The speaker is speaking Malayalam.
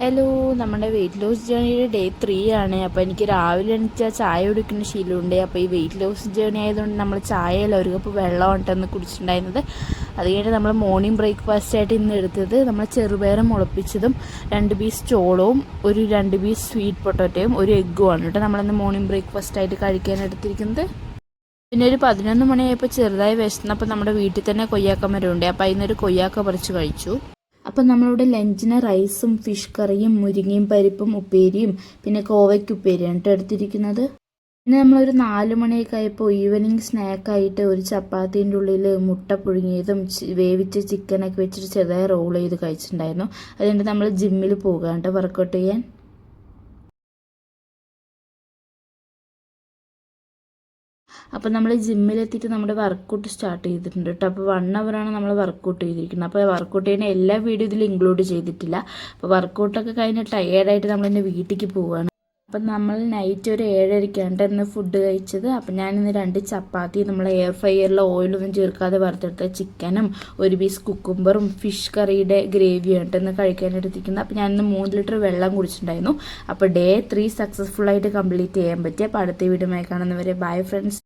ഹലോ, നമ്മുടെ വെയിറ്റ് ലോസ് ജേണിയുടെ ഡേ 3 ആണ്. അപ്പോൾ എനിക്ക് രാവിലെ എണീച്ചാൽ ചായ കുടിക്കുന്ന ശീലമുണ്ട്. അപ്പോൾ ഈ വെയിറ്റ് ലോസ് ജേണി ആയതുകൊണ്ട് നമ്മൾ ചായയല്ല, ഒരു കപ്പ് വെള്ളം ഉണ്ടെന്ന് കുടിച്ചിട്ടുണ്ടായിരുന്നത്. അത് കഴിഞ്ഞിട്ട് നമ്മൾ മോർണിംഗ് ബ്രേക്ക്ഫാസ്റ്റ് ആയിട്ട് ഇന്ന് എടുത്തത് നമ്മൾ ചെറുപയർ മുളപ്പിച്ചതും 2 പീസ് ചോളവും ഒരു 2 പീസ് സ്വീറ്റ് പൊട്ടറ്റോയും ഒരു എഗ്ഗുമാണ് കേട്ടോ നമ്മളിന്ന് മോർണിംഗ് ബ്രേക്ക്ഫാസ്റ്റ് ആയിട്ട് കഴിക്കാൻ എടുത്തിരിക്കുന്നത്. പിന്നെ ഒരു 11 മണിയായപ്പോൾ ചെറുതായി വിശന്നപ്പോൾ നമ്മുടെ വീട്ടിൽ തന്നെ കൊയ്യാക്ക മരമുണ്ട്. അപ്പോൾ അതിനൊരു കൊയ്യാക്ക പറിച്ച് കഴിച്ചു. അപ്പം നമ്മളിവിടെ ലഞ്ചിന് റൈസും ഫിഷ് കറിയും മുരിങ്ങയും പരിപ്പും ഉപ്പേരിയും പിന്നെ കോവയ്ക്ക് ഉപ്പേരിയാണ് കേട്ടോ എടുത്തിരിക്കുന്നത്. പിന്നെ നമ്മളൊരു 4 മണിയൊക്കെ ആയപ്പോൾ ഈവനിങ് സ്നാക്കായിട്ട് ഒരു ചപ്പാത്തീൻ്റെ ഉള്ളിൽ മുട്ട പുഴുങ്ങിയതും വേവിച്ച ചിക്കനൊക്കെ വെച്ചിട്ട് ചെറുതായി റോൾ ചെയ്ത് കഴിച്ചിട്ടുണ്ടായിരുന്നു. അതുകൊണ്ട് നമ്മൾ ജിമ്മിൽ പോകുക കേട്ടോ വർക്കൗട്ട് ചെയ്യാൻ. അപ്പോൾ നമ്മൾ ജിമ്മിലെത്തിയിട്ട് നമ്മുടെ വർക്കൗട്ട് സ്റ്റാർട്ട് ചെയ്തിട്ടുണ്ട് കേട്ടോ. അപ്പോൾ 1 അവറാണ് നമ്മൾ വർക്കൗട്ട് ചെയ്തിരിക്കുന്നത്. അപ്പോൾ വർക്കൗട്ട് ചെയ്യുന്ന എല്ലാ വീഡിയോ ഇതിൽ ഇൻക്ലൂഡ് ചെയ്തിട്ടില്ല. അപ്പോൾ വർക്കൗട്ടൊക്കെ കഴിഞ്ഞ് ടയേർഡായിട്ട് നമ്മളിന്ന് വീട്ടിലേക്ക് പോവുകയാണ്. അപ്പം നമ്മൾ നൈറ്റ് ഒരു 7:30 ഇന്ന് ഫുഡ് കഴിച്ചത്. അപ്പം ഞാനിന്ന് 2 ചപ്പാത്തി നമ്മൾ എയർ ഫ്രയറിൽ ഓയിലൊന്നും ചേർക്കാതെ വറുത്തെടുത്ത ചിക്കനും ഒരു പീസ് കുക്കുംബറും ഫിഷ് കറിയുടെ ഗ്രേവിയാണ് ഇന്ന് കഴിക്കാനെടുത്തിരിക്കുന്നത്. അപ്പം ഞാനിന്ന് 3 ലിറ്റർ വെള്ളം കുടിച്ചിട്ടുണ്ടായിരുന്നു. അപ്പോൾ ഡേ 3 സക്സസ്ഫുള്ളായിട്ട് കംപ്ലീറ്റ് ചെയ്യാൻ പറ്റി. അപ്പോൾ അടുത്ത വീഡിയോ കാണുന്നവരെ ബൈ ഫ്രണ്ട്സ്.